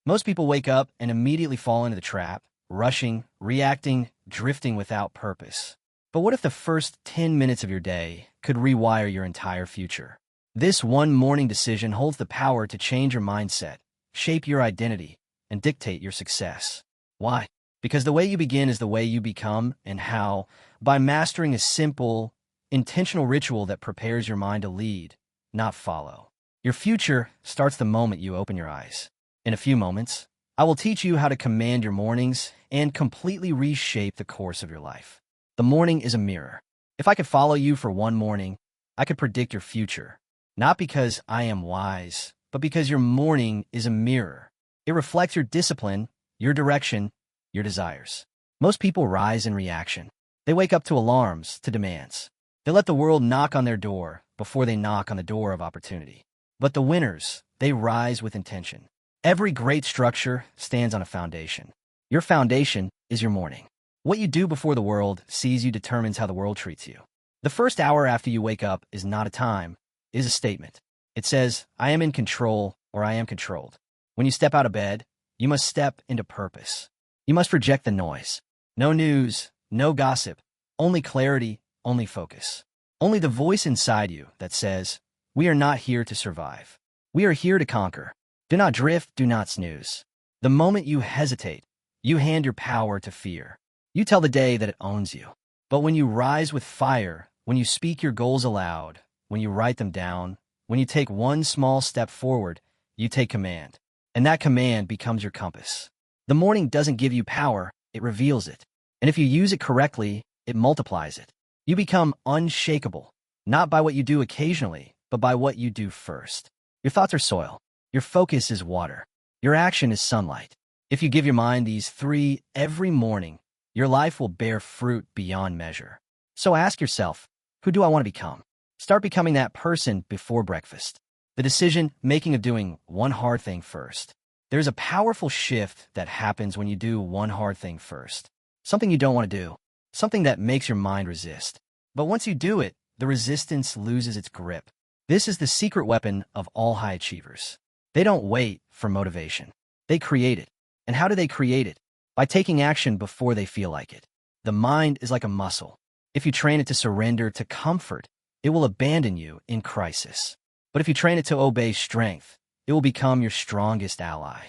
Most people wake up and immediately fall into the trap, rushing, reacting, drifting without purpose. But what if the first 10 minutes of your day could rewire your entire future? This one morning decision holds the power to change your mindset, shape your identity, and dictate your success. Why? Because the way you begin is the way you become, and how? By mastering a simple, intentional ritual that prepares your mind to lead, not follow. Your future starts the moment you open your eyes. In a few moments, I will teach you how to command your mornings and completely reshape the course of your life. The morning is a mirror. If I could follow you for one morning, I could predict your future. Not because I am wise, but because your morning is a mirror. It reflects your discipline, your direction, your desires. Most people rise in reaction. They wake up to alarms, to demands. They let the world knock on their door before they knock on the door of opportunity. But the winners, they rise with intention. Every great structure stands on a foundation. Your foundation is your morning. What you do before the world sees you determines how the world treats you. The first hour after you wake up is not a time, it is a statement. It says, I am in control or I am controlled. When you step out of bed, you must step into purpose. You must reject the noise. No news, no gossip, only clarity, only focus. Only the voice inside you that says, we are not here to survive. We are here to conquer. Do not drift, do not snooze. The moment you hesitate, you hand your power to fear. You tell the day that it owns you. But when you rise with fire, when you speak your goals aloud, when you write them down, when you take one small step forward, you take command. And that command becomes your compass. The morning doesn't give you power, it reveals it. And if you use it correctly, it multiplies it. You become unshakable, not by what you do occasionally, but by what you do first. Your thoughts are soil. Your focus is water. Your action is sunlight. If you give your mind these three every morning, your life will bear fruit beyond measure. So ask yourself, who do I want to become? Start becoming that person before breakfast. The decision-making of doing one hard thing first. There's a powerful shift that happens when you do one hard thing first. Something you don't want to do. Something that makes your mind resist. But once you do it, the resistance loses its grip. This is the secret weapon of all high achievers. They don't wait for motivation. They create it. And how do they create it? By taking action before they feel like it. The mind is like a muscle. If you train it to surrender to comfort, it will abandon you in crisis. But if you train it to obey strength, it will become your strongest ally.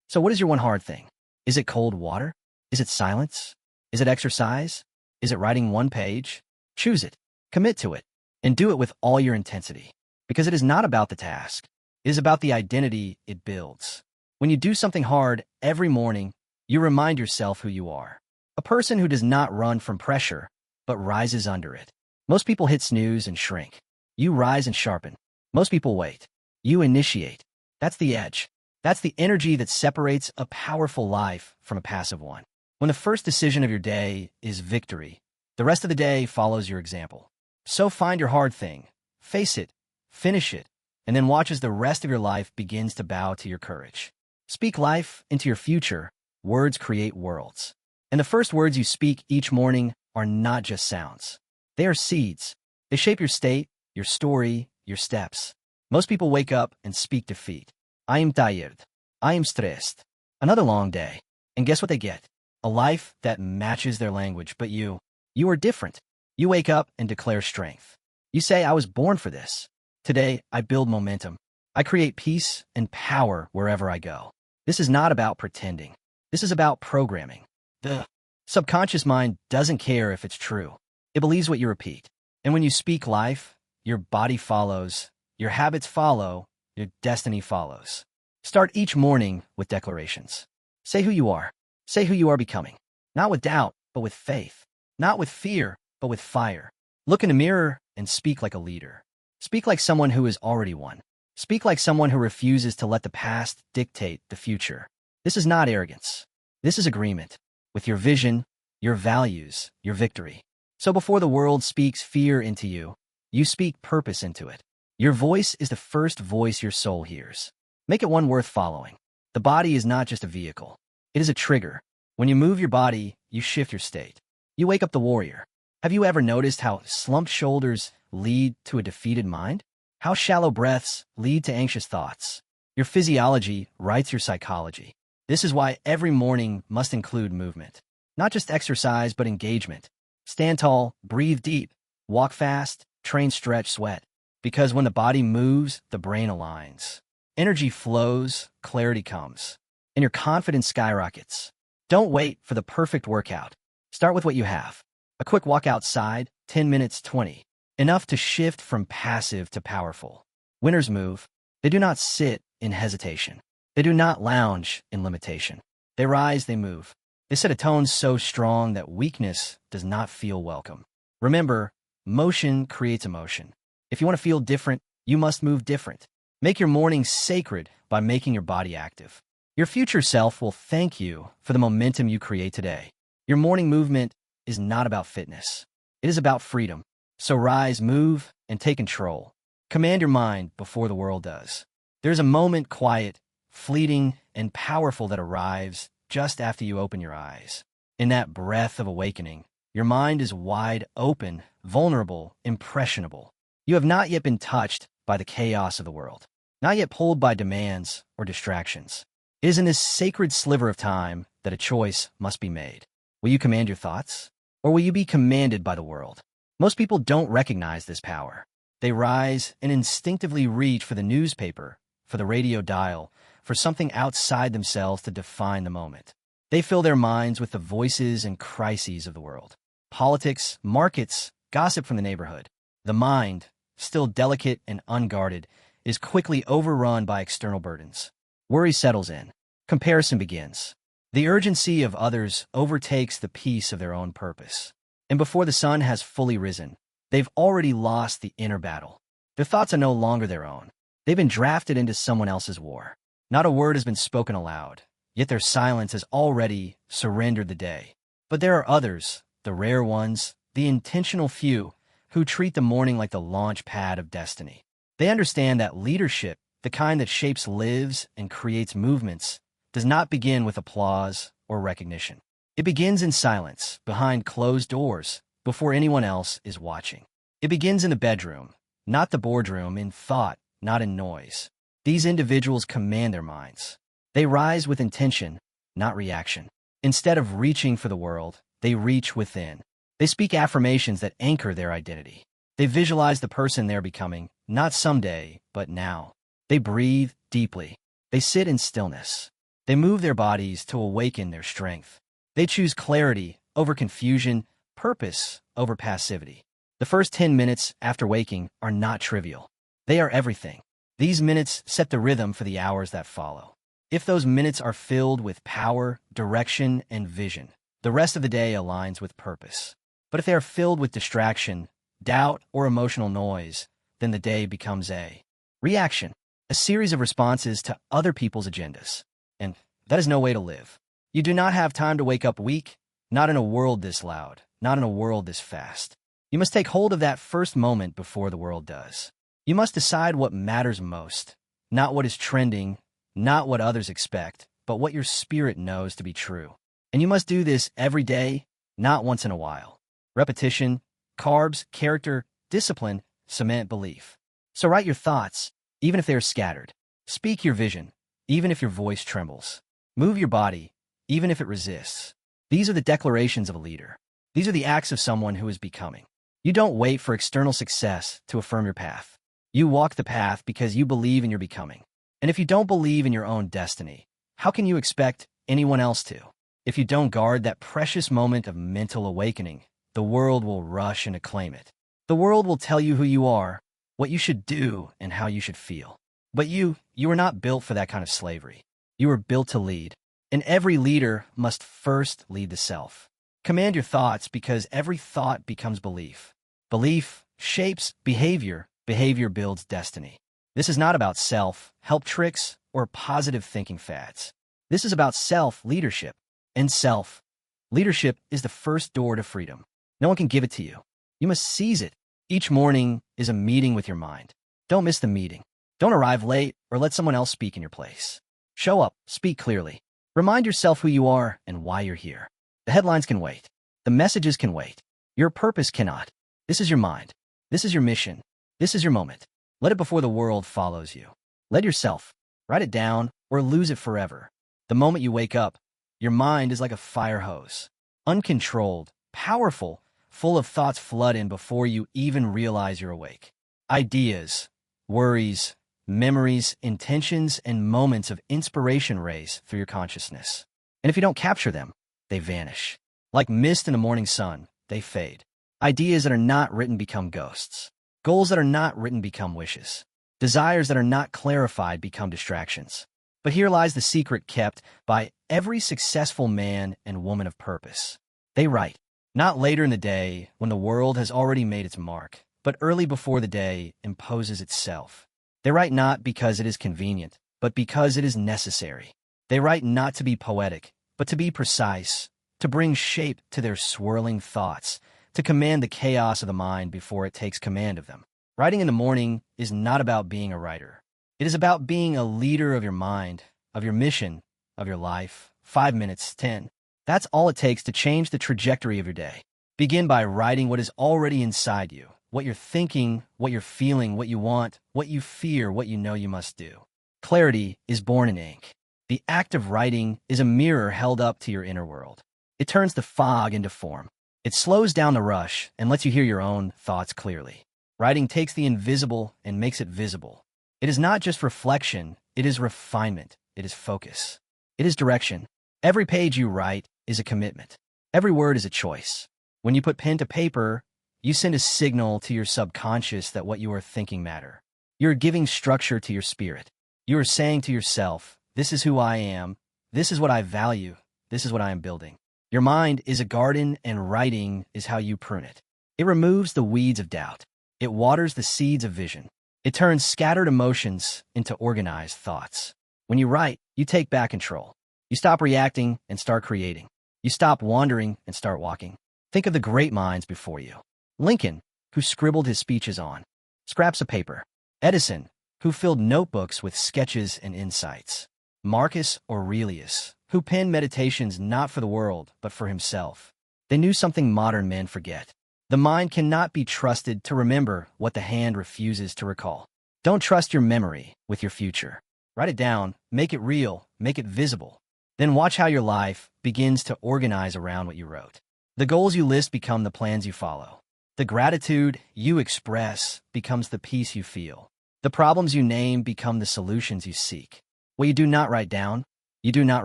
So what is your one hard thing? Is it cold water? Is it silence? Is it exercise? Is it writing one page? Choose it. Commit to it. And do it with all your intensity. Because it is not about the task. It is about the identity it builds. When you do something hard every morning, you remind yourself who you are. A person who does not run from pressure, but rises under it. Most people hit snooze and shrink. You rise and sharpen. Most people wait. You initiate. That's the edge. That's the energy that separates a powerful life from a passive one. When the first decision of your day is victory, the rest of the day follows your example. So find your hard thing, face it, finish it, and then watch as the rest of your life begins to bow to your courage. Speak life into your future. Words create worlds. And the first words you speak each morning are not just sounds. They are seeds. They shape your state, your story, your steps. Most people wake up and speak defeat. I am tired. I am stressed. Another long day. And guess what they get? A life that matches their language. But you are different. You wake up and declare strength. You say, I was born for this. Today, I build momentum. I create peace and power wherever I go. This is not about pretending. This is about programming. The subconscious mind doesn't care if it's true. It believes what you repeat. And when you speak life, your body follows, your habits follow, your destiny follows. Start each morning with declarations. Say who you are. Say who you are becoming. Not with doubt, but with faith. Not with fear, but with fire. Look in the mirror and speak like a leader. Speak like someone who has already won. Speak like someone who refuses to let the past dictate the future. This is not arrogance. This is agreement with your vision, your values, your victory. So before the world speaks fear into you, you speak purpose into it. Your voice is the first voice your soul hears. Make it one worth following. The body is not just a vehicle. It is a trigger. When you move your body, you shift your state. You wake up the warrior. Have you ever noticed how slumped shoulders lead to a defeated mind? How shallow breaths lead to anxious thoughts? Your physiology writes your psychology. This is why every morning must include movement. Not just exercise, but engagement. Stand tall, breathe deep, walk fast, train, stretch, sweat. Because when the body moves, the brain aligns. Energy flows, clarity comes, and your confidence skyrockets. Don't wait for the perfect workout. Start with what you have. A quick walk outside, 10 minutes, 20. Enough to shift from passive to powerful. Winners move. They do not sit in hesitation. They do not lounge in limitation. They rise, they move. They set a tone so strong that weakness does not feel welcome. Remember, motion creates emotion. If you want to feel different, you must move different. Make your morning sacred by making your body active. Your future self will thank you for the momentum you create today. Your morning movement is not about fitness. It is about freedom. So rise, move, and take control. Command your mind before the world does. There's a moment, quiet, fleeting, and powerful, that arrives just after you open your eyes. In that breath of awakening, your mind is wide open, vulnerable, impressionable. You have not yet been touched by the chaos of the world, not yet pulled by demands or distractions. It is in this sacred sliver of time that a choice must be made. Will you command your thoughts, or will you be commanded by the world? Most people don't recognize this power. They rise and instinctively reach for the newspaper, for the radio dial, for something outside themselves to define the moment. They fill their minds with the voices and crises of the world. Politics, markets, gossip from the neighborhood. The mind, still delicate and unguarded, is quickly overrun by external burdens. Worry settles in. Comparison begins. The urgency of others overtakes the peace of their own purpose. And before the sun has fully risen, they've already lost the inner battle. Their thoughts are no longer their own. They've been drafted into someone else's war. Not a word has been spoken aloud, yet their silence has already surrendered the day. But there are others, the rare ones, the intentional few, who treat the morning like the launch pad of destiny. They understand that leadership, the kind that shapes lives and creates movements, does not begin with applause or recognition. It begins in silence, behind closed doors, before anyone else is watching. It begins in the bedroom, not the boardroom, in thought, not in noise. These individuals command their minds. They rise with intention, not reaction. Instead of reaching for the world, they reach within. They speak affirmations that anchor their identity. They visualize the person they're becoming, not someday, but now. They breathe deeply. They sit in stillness. They move their bodies to awaken their strength. They choose clarity over confusion, purpose over passivity. The first 10 minutes after waking are not trivial. They are everything. These minutes set the rhythm for the hours that follow. If those minutes are filled with power, direction, and vision, the rest of the day aligns with purpose. But if they are filled with distraction, doubt, or emotional noise, then the day becomes a reaction, a series of responses to other people's agendas. And that is no way to live. You do not have time to wake up weak, not in a world this loud, not in a world this fast. You must take hold of that first moment before the world does. You must decide what matters most, not what is trending, not what others expect, but what your spirit knows to be true. And you must do this every day, not once in a while. Repetition, carbs, character, discipline, cement belief. So write your thoughts, even if they are scattered. Speak your vision, even if your voice trembles. Move your body, even if it resists. These are the declarations of a leader. These are the acts of someone who is becoming. You don't wait for external success to affirm your path. You walk the path because you believe in your becoming. And if you don't believe in your own destiny, how can you expect anyone else to? If you don't guard that precious moment of mental awakening, the world will rush and acclaim it. The world will tell you who you are, what you should do, and how you should feel. But you are not built for that kind of slavery. You are built to lead. And every leader must first lead the self. Command your thoughts because every thought becomes belief. Belief shapes behavior. Behavior builds destiny. This is not about self-help tricks or positive thinking fads. This is about self-leadership. And self-leadership is the first door to freedom. No one can give it to you. You must seize it. Each morning is a meeting with your mind. Don't miss the meeting. Don't arrive late or let someone else speak in your place. Show up, speak clearly. Remind yourself who you are and why you're here. The headlines can wait. The messages can wait. Your purpose cannot. This is your mind. This is your mission. This is your moment. Let it before the world follows you. Let yourself. Write it down or lose it forever. The moment you wake up, your mind is like a fire hose. Uncontrolled, powerful, full of thoughts flood in before you even realize you're awake. Ideas, worries, memories, intentions, and moments of inspiration race through your consciousness. And if you don't capture them, they vanish. Like mist in the morning sun, they fade. Ideas that are not written become ghosts. Goals that are not written become wishes. Desires that are not clarified become distractions. But here lies the secret kept by every successful man and woman of purpose. They write, not later in the day when the world has already made its mark, but early before the day imposes itself. They write not because it is convenient, but because it is necessary. They write not to be poetic, but to be precise, to bring shape to their swirling thoughts, to command the chaos of the mind before it takes command of them. Writing in the morning is not about being a writer. It is about being a leader of your mind, of your mission, of your life. 5 minutes, 10. That's all it takes to change the trajectory of your day. Begin by writing what is already inside you, what you're thinking, what you're feeling, what you want, what you fear, what you know you must do. Clarity is born in ink. The act of writing is a mirror held up to your inner world. It turns the fog into form. It slows down the rush and lets you hear your own thoughts clearly. Writing takes the invisible and makes it visible. It is not just reflection, it is refinement, it is focus. It is direction. Every page you write is a commitment. Every word is a choice. When you put pen to paper, you send a signal to your subconscious that what you are thinking matter. You're giving structure to your spirit. You are saying to yourself, this is who I am, this is what I value, this is what I am building. Your mind is a garden and writing is how you prune it. It removes the weeds of doubt. It waters the seeds of vision. It turns scattered emotions into organized thoughts. When you write, you take back control. You stop reacting and start creating. You stop wandering and start walking. Think of the great minds before you. Lincoln, who scribbled his speeches on scraps of paper. Edison, who filled notebooks with sketches and insights. Marcus Aurelius, who penned meditations not for the world, but for himself. They knew something modern men forget. The mind cannot be trusted to remember what the hand refuses to recall. Don't trust your memory with your future. Write it down, make it real, make it visible. Then watch how your life begins to organize around what you wrote. The goals you list become the plans you follow. The gratitude you express becomes the peace you feel. The problems you name become the solutions you seek. What you do not write down, you do not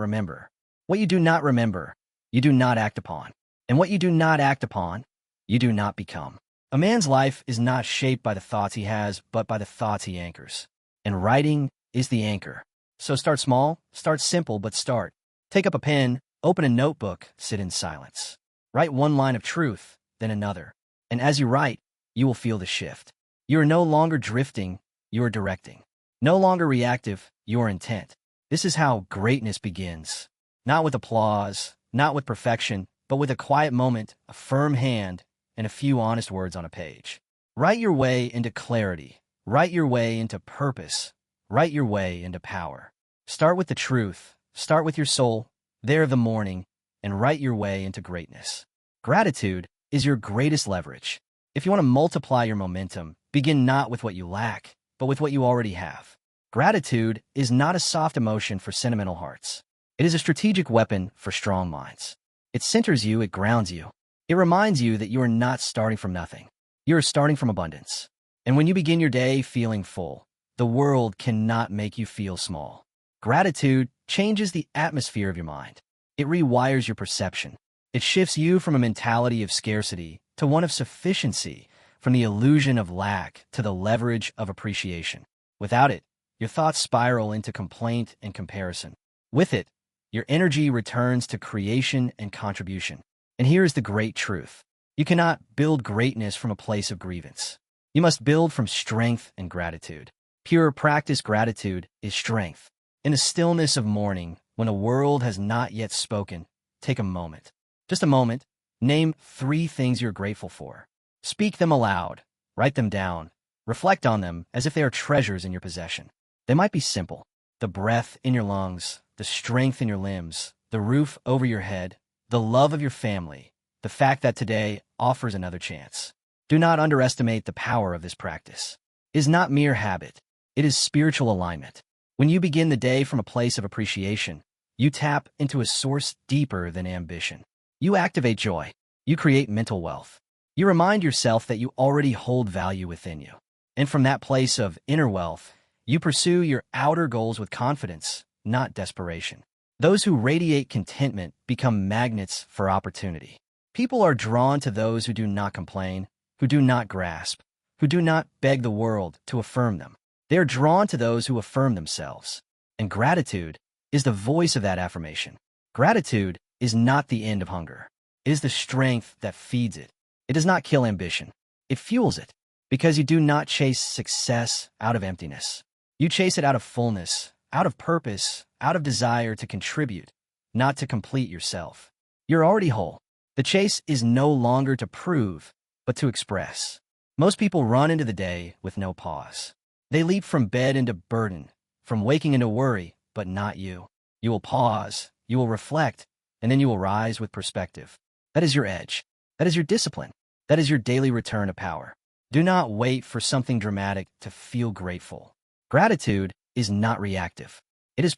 remember. What you do not remember, you do not act upon. And what you do not act upon, you do not become. A man's life is not shaped by the thoughts he has, but by the thoughts he anchors. And writing is the anchor. So start small, start simple, but start. Take up a pen, open a notebook, sit in silence. Write one line of truth, then another. And as you write, you will feel the shift. You are no longer drifting, you are directing. No longer reactive, you are intent. This is how greatness begins. Not with applause, not with perfection, but with a quiet moment, a firm hand, and a few honest words on a page. Write your way into clarity. Write your way into purpose. Write your way into power. Start with the truth. Start with your soul, there of the morning, and write your way into greatness. Gratitude is your greatest leverage. If you want to multiply your momentum, begin not with what you lack, but with what you already have. Gratitude is not a soft emotion for sentimental hearts. It is a strategic weapon for strong minds. It centers you, it grounds you. It reminds you that you are not starting from nothing. You are starting from abundance. And when you begin your day feeling full, the world cannot make you feel small. Gratitude changes the atmosphere of your mind. It rewires your perception. It shifts you from a mentality of scarcity to one of sufficiency, from the illusion of lack to the leverage of appreciation. Without it, your thoughts spiral into complaint and comparison. With it, your energy returns to creation and contribution. And here is the great truth. You cannot build greatness from a place of grievance. You must build from strength and gratitude. Pure practice gratitude is strength. In the stillness of morning, when the world has not yet spoken, take a moment. Just a moment. Name 3 things you're grateful for. Speak them aloud. Write them down. Reflect on them as if they are treasures in your possession. They might be simple. The breath in your lungs, the strength in your limbs, the roof over your head, the love of your family, the fact that today offers another chance. Do not underestimate the power of this practice. It is not mere habit. It is spiritual alignment. When you begin the day from a place of appreciation, You tap into a source deeper than ambition. You activate joy. You create mental wealth. You remind yourself that you already hold value within you. And from that place of inner wealth, you pursue your outer goals with confidence, not desperation. Those who radiate contentment become magnets for opportunity. People are drawn to those who do not complain, who do not grasp, who do not beg the world to affirm them. They are drawn to those who affirm themselves. And gratitude is the voice of that affirmation. Gratitude is not the end of hunger. It is the strength that feeds it. It does not kill ambition. It fuels it. Because you do not chase success out of emptiness. You chase it out of fullness, out of purpose, out of desire to contribute, not to complete yourself. You're already whole. The chase is no longer to prove, but to express. Most people run into the day with no pause. They leap from bed into burden, from waking into worry, but not you. You will pause, you will reflect, and then you will rise with perspective. That is your edge. That is your discipline. That is your daily return to power. Do not wait for something dramatic to feel grateful. Gratitude is not reactive. It is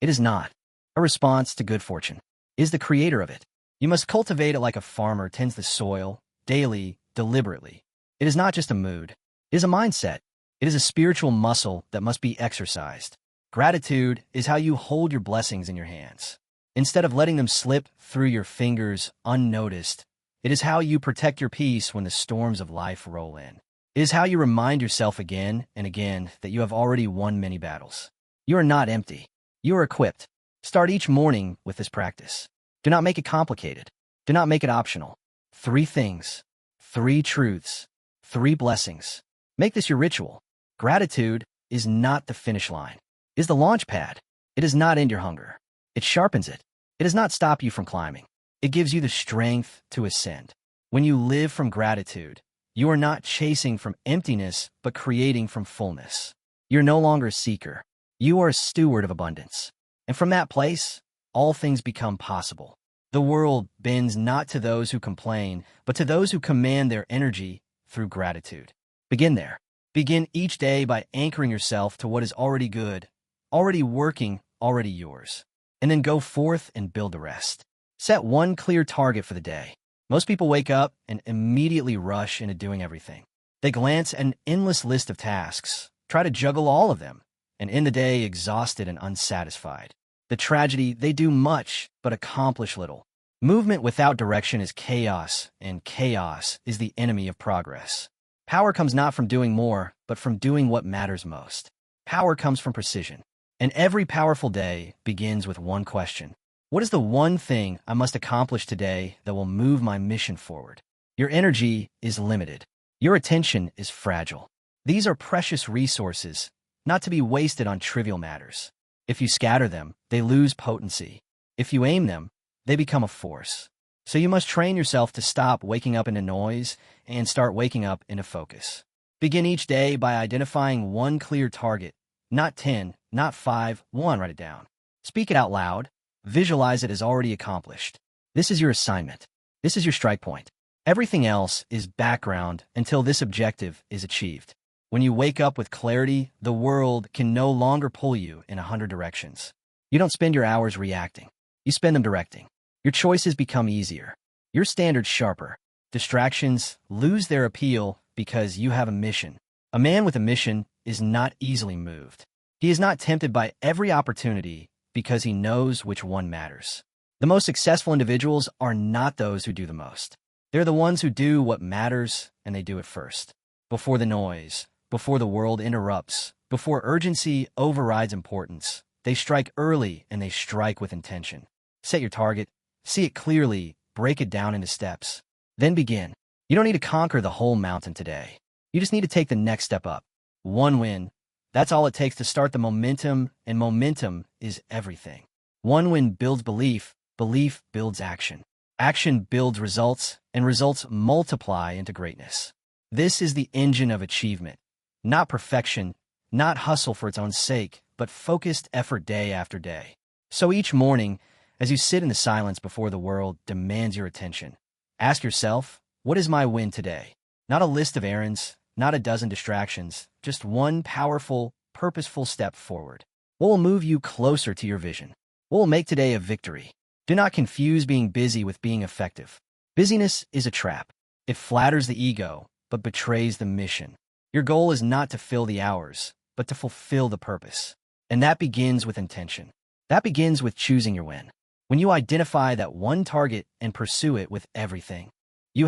It is not a response to good fortune. It is the creator of it. You must cultivate it like a farmer tends the soil, daily, deliberately. It is not just a mood. It is a mindset. It is a spiritual muscle that must be exercised. Gratitude is how you hold your blessings in your hands. Instead of letting them slip through your fingers unnoticed, it is how you protect your peace when the storms of life roll in. It is how you remind yourself again and again that you have already won many battles. You are not empty. You are equipped. Start each morning with this practice. Do not make it complicated. Do not make it optional. 3 things, 3 truths, 3 blessings. Make this your ritual. Gratitude is not the finish line. It is the launch pad. It does not end your hunger. It sharpens it. It does not stop you from climbing. It gives you the strength to ascend. When you live from gratitude, you are not chasing from emptiness, but creating from fullness. You're no longer a seeker. You are a steward of abundance. And from that place, all things become possible. The world bends not to those who complain, but to those who command their energy through gratitude. Begin there. Begin each day by anchoring yourself to what is already good, already working, already yours. And then go forth and build the rest. Set one clear target for the day. Most people wake up and immediately rush into doing everything. They glance at an endless list of tasks, try to juggle all of them, and end the day exhausted and unsatisfied. The tragedy, they do much, but accomplish little. Movement without direction is chaos, and chaos is the enemy of progress. Power comes not from doing more, but from doing what matters most. Power comes from precision. And every powerful day begins with one question. What is the one thing I must accomplish today that will move my mission forward? Your energy is limited. Your attention is fragile. These are precious resources, not to be wasted on trivial matters. If you scatter them, they lose potency. If you aim them, they become a force. So you must train yourself to stop waking up into noise and start waking up into focus. Begin each day by identifying one clear target, not 10, not 5, 1, write it down. Speak it out loud. Visualize it as already accomplished. This is your assignment. This is your strike point. Everything else is background until this objective is achieved. When you wake up with clarity, the world can no longer pull you in 100 directions. You don't spend your hours reacting. You spend them directing. Your choices become easier. Your standards sharper. Distractions lose their appeal because you have a mission. A man with a mission is not easily moved. He is not tempted by every opportunity because he knows which one matters. The most successful individuals are not those who do the most. They're the ones who do what matters, and they do it first. Before the noise, before the world interrupts, before urgency overrides importance, they strike early and they strike with intention. Set your target, see it clearly, break it down into steps. Then begin. You don't need to conquer the whole mountain today. You just need to take the next step up. One win. That's all it takes to start the momentum, and momentum is everything. One win builds belief, belief builds action. Action builds results, and results multiply into greatness. This is the engine of achievement. Not perfection, not hustle for its own sake, but focused effort day after day. So each morning, as you sit in the silence before the world demands your attention, ask yourself, what is my win today? Not a list of errands, not a dozen distractions, just one powerful, purposeful step forward. What will move you closer to your vision? What will make today a victory? Do not confuse being busy with being effective. Busyness is a trap. It flatters the ego, but betrays the mission. Your goal is not to fill the hours, but to fulfill the purpose. And that begins with intention. That begins with choosing your win. When you identify that one target and pursue it with everything you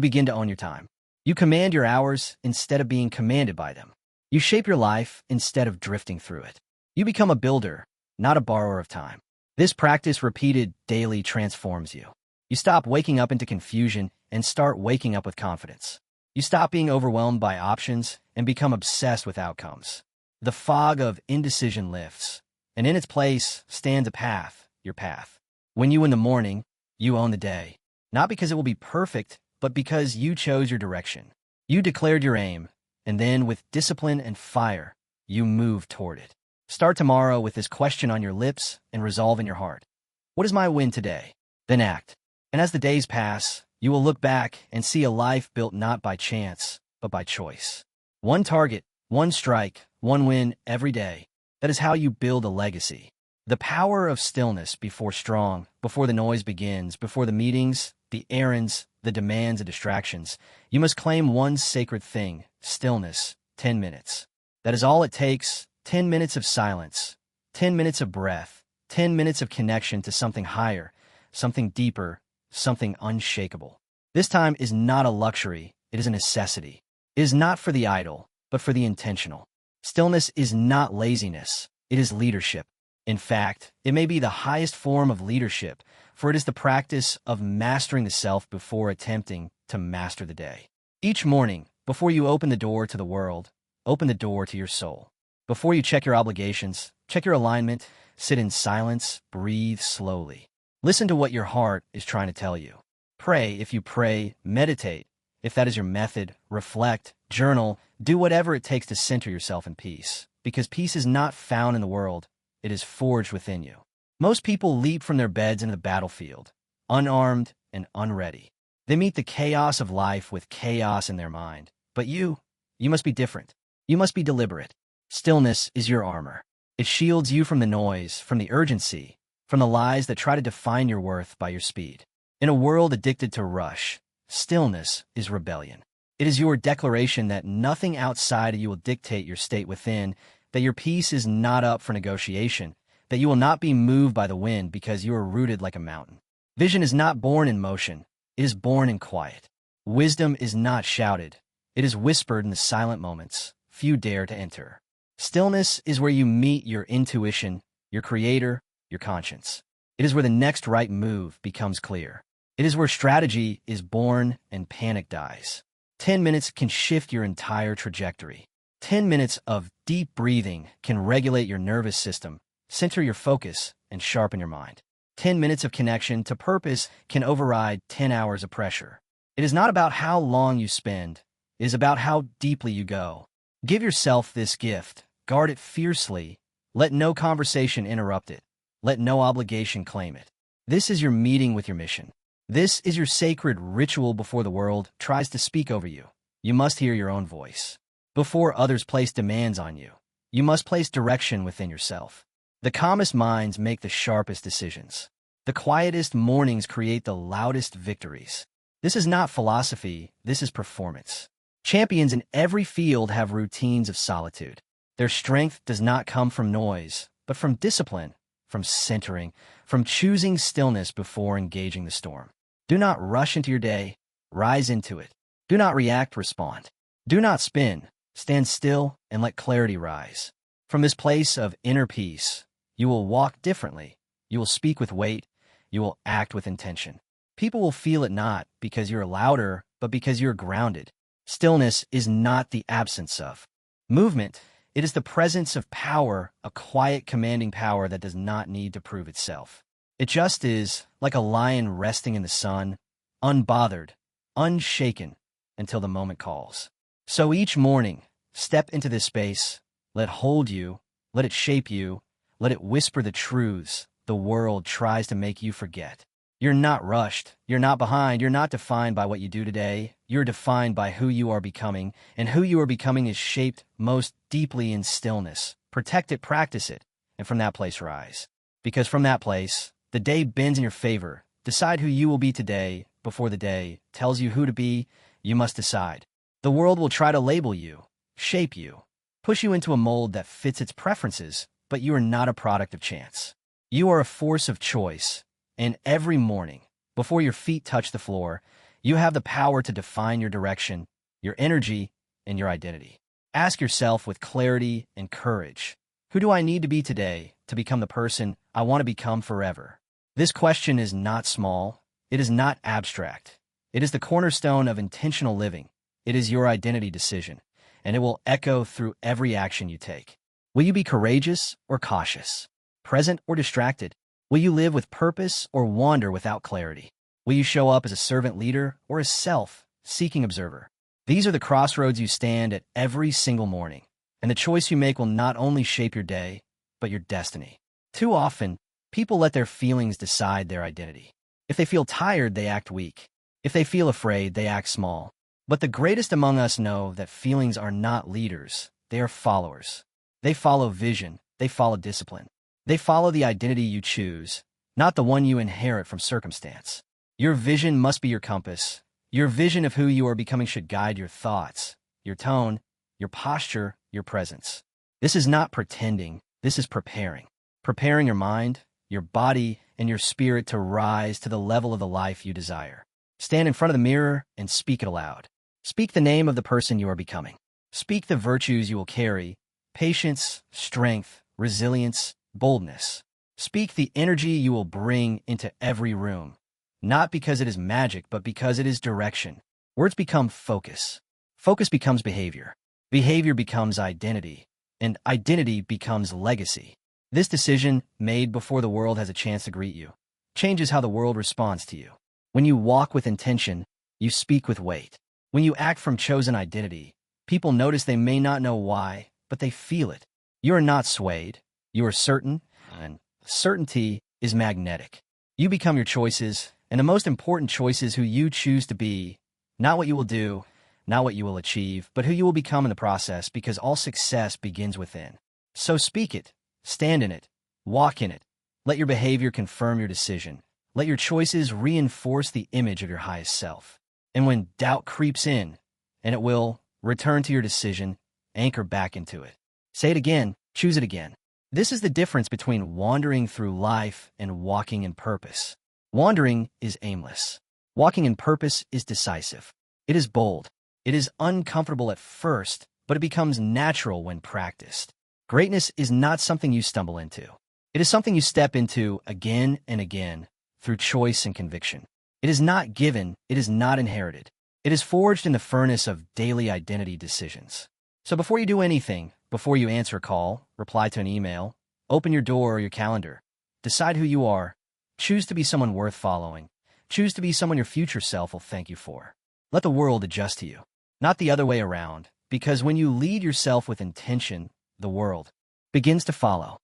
begin to own your time. You command your hours instead of being commanded by them. You shape your life instead of drifting through it. You become a builder, not a borrower of time. This practice repeated daily transforms you. You stop waking up into confusion and start waking up with confidence. You stop being overwhelmed by options and become obsessed with outcomes. The fog of indecision lifts, and in its place stands a path, your path. When you in the morning, you own the day. Not because it will be perfect, but because you chose your direction. You declared your aim, and then with discipline and fire, you move toward it. Start tomorrow with this question on your lips and resolve in your heart. What is my win today? Then act. And as the days pass, you will look back and see a life built not by chance, but by choice. One target, one strike, one win every day. That is how you build a legacy. The power of stillness before the noise begins, before the meetings, the errands, the demands and distractions. You must claim one sacred thing, stillness, 10 minutes. That is all it takes, 10 minutes of silence, 10 minutes of breath, 10 minutes of connection to something higher, something deeper, something unshakable. This time is not a luxury, it is a necessity. It is not for the idle, but for the intentional. Stillness is not laziness, it is leadership. In fact, it may be the highest form of leadership, for it is the practice of mastering the self before attempting to master the day. Each morning, before you open the door to the world, open the door to your soul. Before you check your obligations, check your alignment, sit in silence, breathe slowly. Listen to what your heart is trying to tell you. Pray if you pray, meditate. If that is your method, reflect, journal, do whatever it takes to center yourself in peace. Because peace is not found in the world, it is forged within you. Most people leap from their beds into the battlefield, unarmed and unready. They meet the chaos of life with chaos in their mind. But you must be different. You must be deliberate. Stillness is your armor. It shields you from the noise, from the urgency, from the lies that try to define your worth by your speed. In a world addicted to rush, stillness is rebellion. It is your declaration that nothing outside of you will dictate your state within, that your peace is not up for negotiation, that you will not be moved by the wind because you are rooted like a mountain. Vision is not born in motion, it is born in quiet. Wisdom is not shouted, it is whispered in the silent moments few dare to enter. Stillness is where you meet your intuition, your creator, your conscience. It is where the next right move becomes clear. It is where strategy is born and panic dies. 10 minutes can shift your entire trajectory. 10 minutes of deep breathing can regulate your nervous system, center your focus, and sharpen your mind. 10 minutes of connection to purpose can override 10 hours of pressure. It is not about how long you spend, it is about how deeply you go. Give yourself this gift, guard it fiercely, let no conversation interrupt it, let no obligation claim it. This is your meeting with your mission. This is your sacred ritual before the world tries to speak over you. You must hear your own voice. Before others place demands on you, you must place direction within yourself. The calmest minds make the sharpest decisions. The quietest mornings create the loudest victories. This is not philosophy, this is performance. Champions in every field have routines of solitude. Their strength does not come from noise, but from discipline, from centering, from choosing stillness before engaging the storm. Do not rush into your day, rise into it. Do not react, respond. Do not spin, stand still and let clarity rise. From this place of inner peace, you will walk differently. You will speak with weight. You will act with intention. People will feel it not because you're louder, but because you're grounded. Stillness is not the absence of movement. It is the presence of power, a quiet, commanding power that does not need to prove itself. It just is, like a lion resting in the sun, unbothered, unshaken, until the moment calls. So each morning, step into this space, let hold you, let it shape you, let it whisper the truths the world tries to make you forget. You're not rushed, you're not behind, you're not defined by what you do today. You're defined by who you are becoming, and who you are becoming is shaped most deeply in stillness. Protect it, practice it, and from that place rise. Because from that place, the day bends in your favor. Decide who you will be today. Before the day tells you who to be, you must decide. The world will try to label you, shape you, push you into a mold that fits its preferences, but you are not a product of chance. You are a force of choice, and every morning, before your feet touch the floor, you have the power to define your direction, your energy, and your identity. Ask yourself with clarity and courage, who do I need to be today to become the person I want to become forever? This question is not small. It is not abstract. It is the cornerstone of intentional living. It is your identity decision, and it will echo through every action you take. Will you be courageous or cautious? Present or distracted? Will you live with purpose or wander without clarity? Will you show up as a servant leader or a self-seeking observer? These are the crossroads you stand at every single morning, and the choice you make will not only shape your day, but your destiny. Too often, people let their feelings decide their identity. If they feel tired, they act weak. If they feel afraid, they act small. But the greatest among us know that feelings are not leaders, they are followers. They follow vision, they follow discipline. They follow the identity you choose, not the one you inherit from circumstance. Your vision must be your compass. Your vision of who you are becoming should guide your thoughts, your tone, your posture, your presence. This is not pretending, this is preparing. Preparing your mind, your body, and your spirit to rise to the level of the life you desire. Stand in front of the mirror and speak it aloud. Speak the name of the person you are becoming. Speak the virtues you will carry: patience, strength, resilience, boldness. Speak the energy you will bring into every room, not because it is magic, but because it is direction. Words become focus. Focus becomes behavior. Behavior becomes identity, and identity becomes legacy. This decision, made before the world has a chance to greet you, changes how the world responds to you. When you walk with intention, you speak with weight. When you act from chosen identity, people notice. They may not know why, but they feel it. You are not swayed. You are certain, and certainty is magnetic. You become your choices, and the most important choice is who you choose to be, not what you will do, not what you will achieve, but who you will become in the process, because all success begins within. So speak it, stand in it, walk in it. Let your behavior confirm your decision. Let your choices reinforce the image of your highest self. And when doubt creeps in, and it will, return to your decision, anchor back into it. Say it again, choose it again. This is the difference between wandering through life and walking in purpose. Wandering is aimless. Walking in purpose is decisive. It is bold. It is uncomfortable at first, but it becomes natural when practiced. Greatness is not something you stumble into. It is something you step into again and again through choice and conviction. It is not given. It is not inherited. It is forged in the furnace of daily identity decisions. So before you do anything, before you answer a call, reply to an email, open your door or your calendar, decide who you are. Choose to be someone worth following. Choose to be someone your future self will thank you for. Let the world adjust to you, not the other way around, because when you lead yourself with intention, the world begins to follow.